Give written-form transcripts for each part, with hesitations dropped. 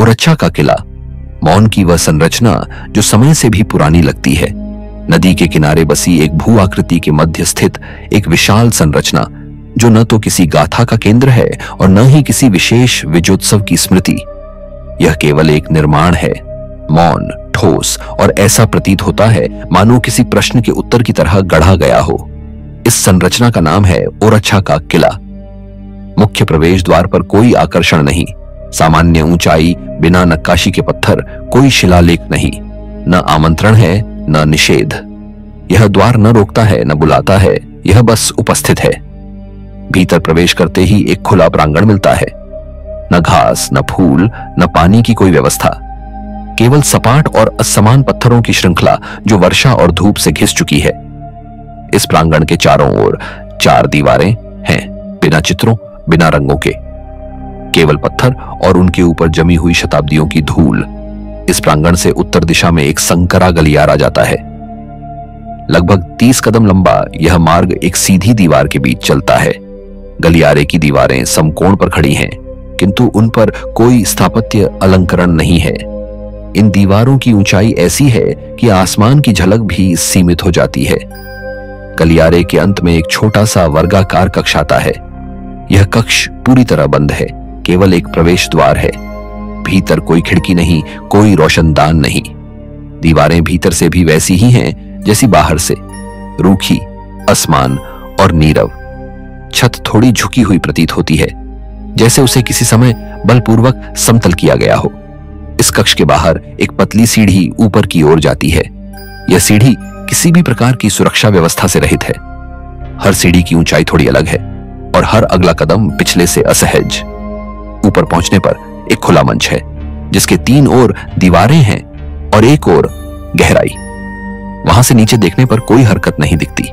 ओरछा का किला, मौन की वह संरचना जो समय से भी पुरानी लगती है। नदी के किनारे बसी एक भू आकृति के मध्य स्थित एक विशाल संरचना जो न तो किसी गाथा का केंद्र है और न ही किसी विशेष विजयोत्सव की स्मृति। यह केवल एक निर्माण है, मौन, ठोस और ऐसा प्रतीत होता है मानो किसी प्रश्न के उत्तर की तरह गढ़ा गया हो। इस संरचना का नाम है ओरछा का किला। मुख्य प्रवेश द्वार पर कोई आकर्षण नहीं, सामान्य ऊंचाई, बिना नक्काशी के पत्थर, कोई शिलालेख नहीं, न आमंत्रण है न निषेध। यह द्वार न रोकता है न बुलाता है, यह बस उपस्थित है। भीतर प्रवेश करते ही एक खुला प्रांगण मिलता है। न घास, न फूल, न पानी की कोई व्यवस्था, केवल सपाट और असमान पत्थरों की श्रृंखला जो वर्षा और धूप से घिस चुकी है। इस प्रांगण के चारों ओर 4 दीवारें हैं, बिना चित्रों, बिना रंगों के, केवल पत्थर और उनके ऊपर जमी हुई शताब्दियों की धूल। इस प्रांगण से उत्तर दिशा में एक संकरा गलियारा जाता है। लगभग 30 कदम लंबा यह मार्ग एक सीधी दीवार के बीच चलता है। गलियारे की दीवारें समकोण पर खड़ी हैं, किंतु उन पर कोई स्थापत्य अलंकरण नहीं है। इन दीवारों की ऊंचाई ऐसी है कि आसमान की झलक भी सीमित हो जाती है। गलियारे के अंत में एक छोटा सा वर्गाकार कक्ष आता है। यह कक्ष पूरी तरह बंद है, केवल एक प्रवेश द्वार है। भीतर कोई खिड़की नहीं, कोई रोशनदान नहीं। दीवारें भीतर से भी वैसी ही हैं जैसी बाहर से, रूखी, असमान और नीरव। छत थोड़ी झुकी हुई प्रतीत होती है, जैसे उसे किसी समय बलपूर्वक समतल किया गया हो। इस कक्ष के बाहर एक पतली सीढ़ी ऊपर की ओर जाती है। यह सीढ़ी किसी भी प्रकार की सुरक्षा व्यवस्था से रहित है। हर सीढ़ी की ऊंचाई थोड़ी अलग है और हर अगला कदम पिछले से असहज। ऊपर पहुंचने पर एक खुला मंच है, जिसके 3 ओर दीवारें हैं और एक ओर गहराई। वहां से नीचे देखने पर कोई हरकत नहीं दिखती,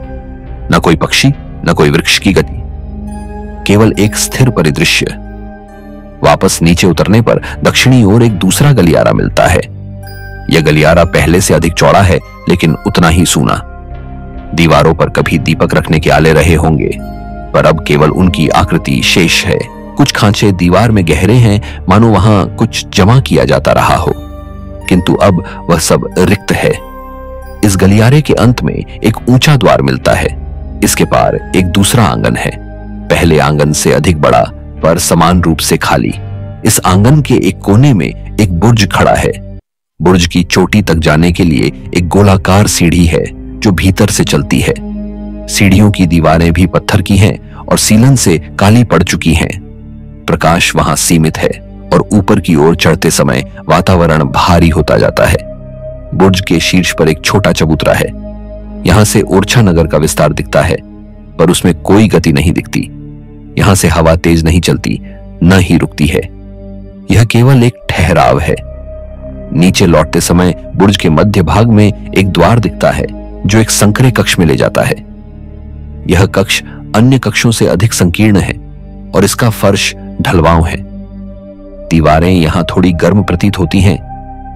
न कोई पक्षी, न कोई वृक्ष की गति, केवल एक स्थिर परिदृश्य। वापस नीचे उतरने पर दक्षिणी ओर एक दूसरा गलियारा मिलता है। यह गलियारा पहले से अधिक चौड़ा है, लेकिन उतना ही सूना। दीवारों पर कभी दीपक रखने के आले रहे होंगे, पर अब केवल उनकी आकृति शेष है। कुछ खांचे दीवार में गहरे हैं, मानो वहां कुछ जमा किया जाता रहा हो, किंतु अब वह सब रिक्त है। इस गलियारे के अंत में एक ऊंचा द्वार मिलता है। इसके पार एक दूसरा आंगन है, पहले आंगन से अधिक बड़ा पर समान रूप से खाली। इस आंगन के एक कोने में एक बुर्ज खड़ा है। बुर्ज की चोटी तक जाने के लिए एक गोलाकार सीढ़ी है जो भीतर से चलती है। सीढ़ियों की दीवारें भी पत्थर की हैं और सीलन से काली पड़ चुकी हैं। प्रकाश वहां सीमित है और ऊपर की ओर चढ़ते समय वातावरण भारी होता जाता है। बुर्ज के शीर्ष पर एक छोटा चबूतरा है। यहां से ओरछा नगर का विस्तार दिखता है, पर उसमें कोई गति नहीं दिखती। यहां से हवा तेज नहीं चलती, न ही रुकती है। यह केवल एक ठहराव है। नीचे लौटते समय बुर्ज के मध्य भाग में एक द्वार दिखता है जो एक संकरे कक्ष में ले जाता है। यह कक्ष अन्य कक्षों से अधिक संकीर्ण है और इसका फर्श ढलवाव है। दीवारें यहां थोड़ी गर्म प्रतीत होती हैं,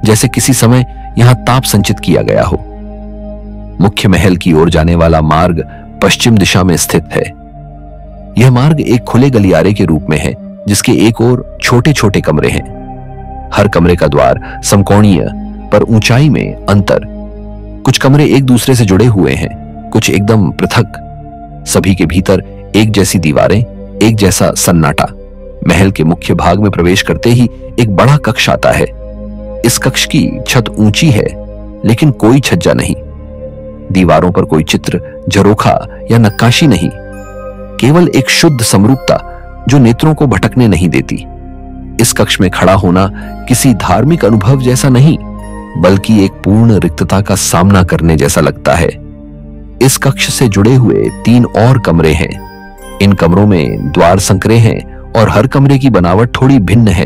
जैसे किसी समय यहां ताप संचित किया गया हो। मुख्य महल की ओर जाने वाला मार्ग पश्चिम दिशा में स्थित है। यह मार्ग एक खुले गलियारे के रूप में है, जिसके एक ओर छोटे छोटे कमरे हैं। हर कमरे का द्वार समकोणीय, पर ऊंचाई में अंतर। कुछ कमरे एक दूसरे से जुड़े हुए हैं, कुछ एकदम पृथक। सभी के भीतर एक जैसी दीवारें, एक जैसा सन्नाटा। महल के मुख्य भाग में प्रवेश करते ही एक बड़ा कक्ष आता है। इस कक्ष की छत ऊंची है, लेकिन कोई छज्जा नहीं। दीवारों पर कोई चित्र, झरोखा या नक्काशी नहीं, केवल एक शुद्ध समरूपता जो नेत्रों को भटकने नहीं देती। इस कक्ष में खड़ा होना किसी धार्मिक अनुभव जैसा नहीं, बल्कि एक पूर्ण रिक्तता का सामना करने जैसा लगता है। इस कक्ष से जुड़े हुए 3 और कमरे हैं। इन कमरों में द्वार संकरे हैं और हर कमरे की बनावट थोड़ी भिन्न है।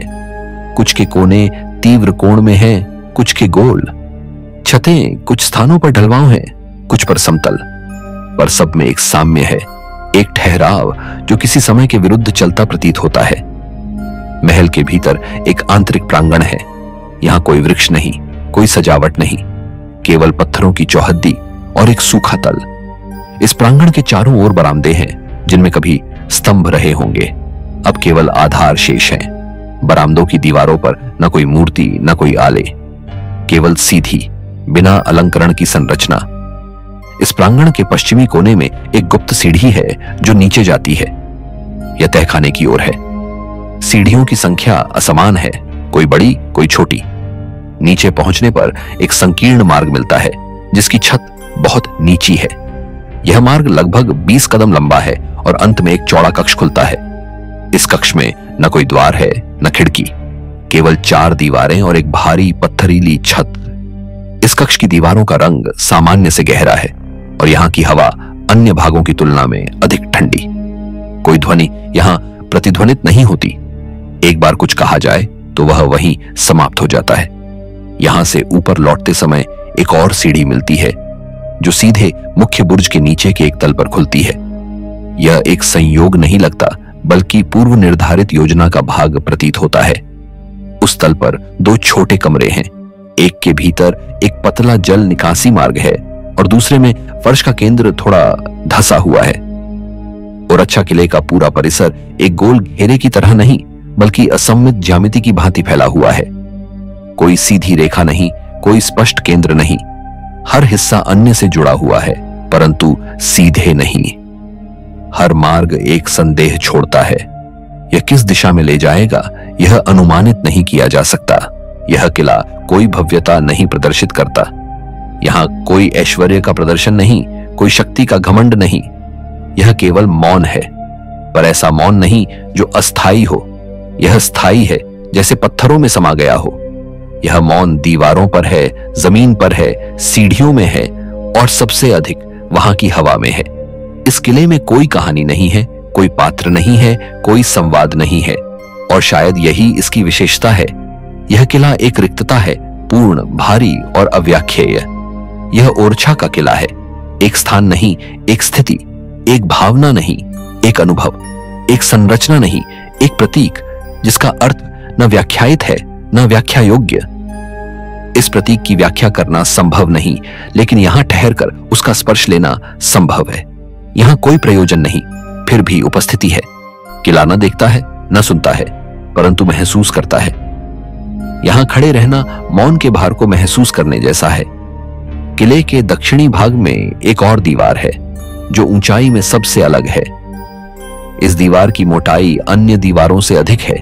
कुछ के कोने तीव्र कोण में हैं, कुछ के गोल। छतें कुछ स्थानों पर ढलवाव हैं, कुछ पर समतल, पर सब में एक साम्य है, एक ठहराव जो किसी समय के विरुद्ध चलता प्रतीत होता है। महल के भीतर एक आंतरिक प्रांगण है। यहां कोई वृक्ष नहीं, कोई सजावट नहीं, केवल पत्थरों की चौहद्दी और एक सूखा तल। इस प्रांगण के चारों ओर बरामदे हैं, जिनमें कभी स्तंभ रहे होंगे, अब केवल आधार शेष हैं। बरामदों की दीवारों पर न कोई मूर्ति न कोई आले, केवल सीधी बिना अलंकरण की संरचना। इस प्रांगण के पश्चिमी कोने में एक गुप्त सीढ़ी है जो नीचे जाती है, यह तहखाने की ओर है। सीढ़ियों की संख्या असमान है, कोई बड़ी कोई छोटी। नीचे पहुंचने पर एक संकीर्ण मार्ग मिलता है जिसकी छत बहुत नीची है। यह मार्ग लगभग 20 कदम लंबा है और अंत में एक चौड़ा कक्ष खुलता है। इस कक्ष में न कोई द्वार है न खिड़की, केवल 4 दीवारें और एक भारी पत्थरीली छत। इस कक्ष की दीवारों का रंग सामान्य से गहरा है और यहाँ की हवा अन्य भागों की तुलना में अधिक ठंडी। कोई ध्वनि यहाँ प्रतिध्वनित नहीं होती। एक बार कुछ कहा जाए तो वह वहीं समाप्त हो जाता है। यहां से ऊपर लौटते समय एक और सीढ़ी मिलती है जो सीधे मुख्य बुर्ज के नीचे के एक तल पर खुलती है। यह एक संयोग नहीं लगता बल्कि पूर्व निर्धारित योजना का भाग प्रतीत होता है। उस तल पर 2 छोटे कमरे हैं। एक के भीतर एक पतला जल निकासी मार्ग है और दूसरे में फर्श का केंद्र थोड़ा धंसा हुआ है। ओरछा किले का पूरा परिसर एक गोल घेरे की तरह नहीं बल्कि असममित ज्यामिति की भांति फैला हुआ है। कोई सीधी रेखा नहीं, कोई स्पष्ट केंद्र नहीं। हर हिस्सा अन्य से जुड़ा हुआ है परंतु सीधे नहीं। हर मार्ग एक संदेह छोड़ता है। यह किस दिशा में ले जाएगा यह अनुमानित नहीं किया जा सकता। यह किला कोई भव्यता नहीं प्रदर्शित करता। यहां कोई ऐश्वर्य का प्रदर्शन नहीं, कोई शक्ति का घमंड नहीं। यह केवल मौन है, पर ऐसा मौन नहीं जो अस्थाई हो। यह स्थायी है, जैसे पत्थरों में समा गया हो। यह मौन दीवारों पर है, जमीन पर है, सीढ़ियों में है और सबसे अधिक वहां की हवा में है। इस किले में कोई कहानी नहीं है, कोई पात्र नहीं है, कोई संवाद नहीं है और शायद यही इसकी विशेषता है। यह किला एक रिक्तता है, पूर्ण, भारी और अव्याख्येय। यह ओरछा का किला है, एक स्थान नहीं, एक स्थिति, एक भावना नहीं, एक अनुभव, एक संरचना नहीं, एक प्रतीक जिसका अर्थ न व्याख्यायित है न व्याख्या योग्य। इस प्रतीक की व्याख्या करना संभव नहीं, लेकिन यहां ठहरकर उसका स्पर्श लेना संभव है। यहां कोई प्रयोजन नहीं, फिर भी उपस्थिति है। किला न देखता है न सुनता है, परंतु महसूस करता है। यहां खड़े रहना मौन के भार को महसूस करने जैसा है। किले के दक्षिणी भाग में एक और दीवार है जो ऊंचाई में सबसे अलग है। इस दीवार की मोटाई अन्य दीवारों से अधिक है।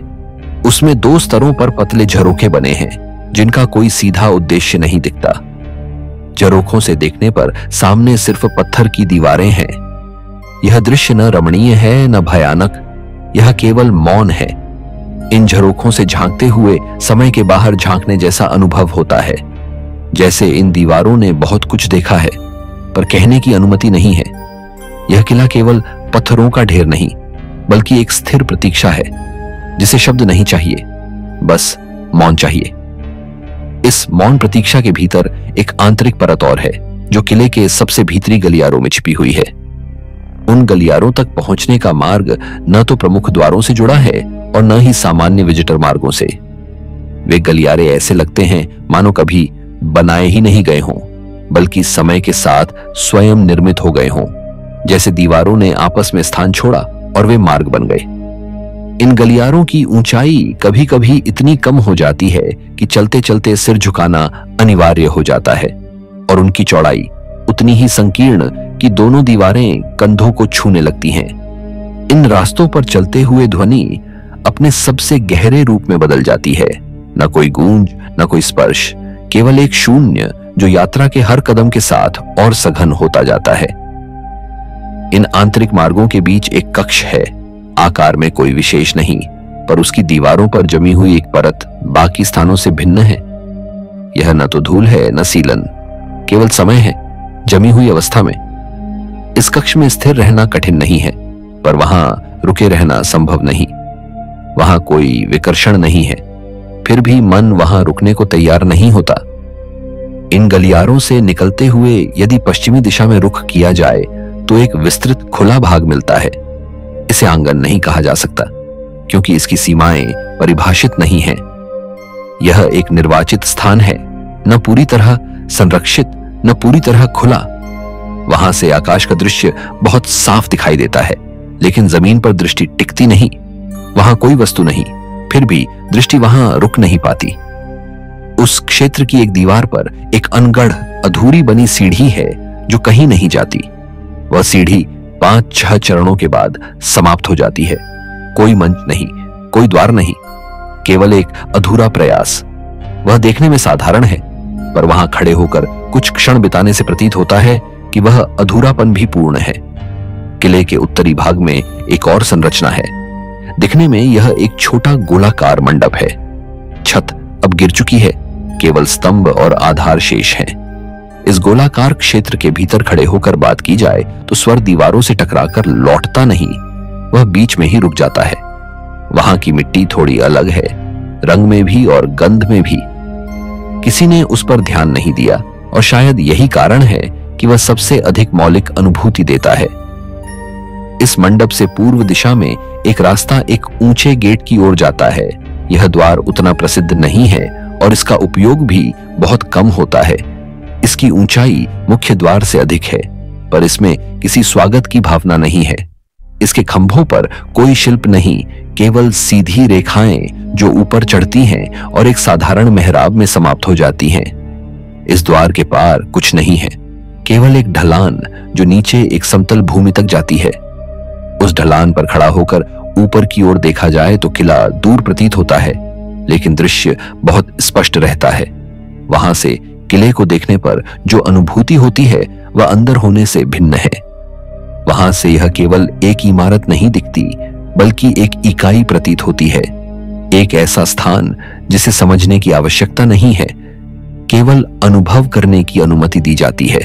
उसमें 2 स्तरों पर पतले झरोखे बने हैं जिनका कोई सीधा उद्देश्य नहीं दिखता। झरोखों से देखने पर सामने सिर्फ पत्थर की दीवारें हैं। यह दृश्य न रमणीय है न भयानक, यह केवल मौन है। इन झरोखों से झांकते हुए समय के बाहर झांकने जैसा अनुभव होता है, जैसे इन दीवारों ने बहुत कुछ देखा है पर कहने की अनुमति नहीं है। यह किला केवल पत्थरों का ढेर नहीं बल्कि एक स्थिर प्रतीक्षा है जिसे शब्द नहीं चाहिए, बस मौन चाहिए। इस मौन प्रतीक्षा के भीतर एक आंतरिक परत और है जो किले के सबसे भीतरी गलियारों में छिपी हुई है। उन गलियारों तक पहुंचने का मार्ग न तो प्रमुख द्वारों से जुड़ा है और न ही सामान्य विजिटर मार्गों से। वे गलियारे ऐसे लगते हैं मानो कभी बनाए ही नहीं गए हों, बल्कि समय के साथ स्वयं निर्मित हो गए हों, जैसे दीवारों ने आपस में स्थान छोड़ा और वे मार्ग बन गए। इन गलियारों की ऊंचाई कभी कभी इतनी कम हो जाती है कि चलते चलते सिर झुकाना अनिवार्य हो जाता है और उनकी चौड़ाई उतनी ही संकीर्ण कि दोनों दीवारें कंधों को छूने लगती हैं। इन रास्तों पर चलते हुए ध्वनि अपने सबसे गहरे रूप में बदल जाती है। न कोई गूंज न कोई स्पर्श, केवल एक शून्य जो यात्रा के हर कदम के साथ और सघन होता जाता है। इन आंतरिक मार्गों के बीच एक कक्ष है। आकार में कोई विशेष नहीं, पर उसकी दीवारों पर जमी हुई एक परत बाकी स्थानों से भिन्न है। यह न तो धूल है न सीलन, केवल समय है जमी हुई अवस्था में। इस कक्ष में स्थिर रहना कठिन नहीं है, पर वहां रुके रहना संभव नहीं। वहां कोई विकर्षण नहीं है, फिर भी मन वहां रुकने को तैयार नहीं होता। इन गलियारों से निकलते हुए यदि पश्चिमी दिशा में रुख किया जाए तो एक विस्तृत खुला भाग मिलता है। इसे आंगन नहीं कहा जा सकता क्योंकि इसकी सीमाएं परिभाषित नहीं हैं। यह एक निर्वाचित स्थान है, न पूरी तरह संरक्षित न पूरी तरह खुला। वहां से आकाश का दृश्य बहुत साफ दिखाई देता है, लेकिन जमीन पर दृष्टि टिकती नहीं। वहां कोई वस्तु नहीं, फिर भी दृष्टि वहां रुक नहीं पाती। उस क्षेत्र की एक दीवार पर एक अनगढ़ अधूरी बनी सीढ़ी है जो कहीं नहीं जाती। वह सीढ़ी 5-6 चरणों के बाद समाप्त हो जाती है। कोई मंच नहीं, कोई द्वार नहीं, केवल एक अधूरा प्रयास। वह देखने में साधारण है, पर वहां खड़े होकर कुछ क्षण बिताने से प्रतीत होता है कि वह अधूरापन भी पूर्ण है। किले के उत्तरी भाग में एक और संरचना है। दिखने में यह एक छोटा गोलाकार मंडप है। छत अब गिर चुकी है, केवल स्तंभ और आधार शेष हैं। इस गोलाकार क्षेत्र के भीतर खड़े होकर बात की जाए तो स्वर दीवारों से टकराकर लौटता नहीं, वह बीच में ही रुक जाता है। वहां की मिट्टी थोड़ी अलग है, रंग में भी और गंध में भी। किसी ने उस पर ध्यान नहीं दिया और शायद यही कारण है कि वह सबसे अधिक मौलिक अनुभूति देता है। इस मंडप से पूर्व दिशा में एक रास्ता एक ऊंचे गेट की ओर जाता है। यह द्वार उतना प्रसिद्ध नहीं है और इसका उपयोग भी बहुत कम होता है। इसकी ऊंचाई मुख्य द्वार से अधिक है, पर इसमें किसी स्वागत की भावना नहीं है। इसके खंभों पर कोई शिल्प नहीं, केवल सीधी रेखाएं जो ऊपर चढ़ती हैं और एक साधारण मेहराब में समाप्त हो जाती हैं। इस द्वार के पार कुछ नहीं है, केवल एक ढलान जो नीचे एक समतल भूमि तक जाती है। उस ढलान पर खड़ा होकर ऊपर की ओर देखा जाए तो किला दूर प्रतीत होता है, लेकिन दृश्य बहुत स्पष्ट रहता है। वहां से किले को देखने पर जो अनुभूति होती है वह अंदर होने से भिन्न है। वहां से यह केवल एक इमारत नहीं दिखती, बल्कि एक इकाई प्रतीत होती है। एक ऐसा स्थान जिसे समझने की आवश्यकता नहीं है, केवल अनुभव करने की अनुमति दी जाती है।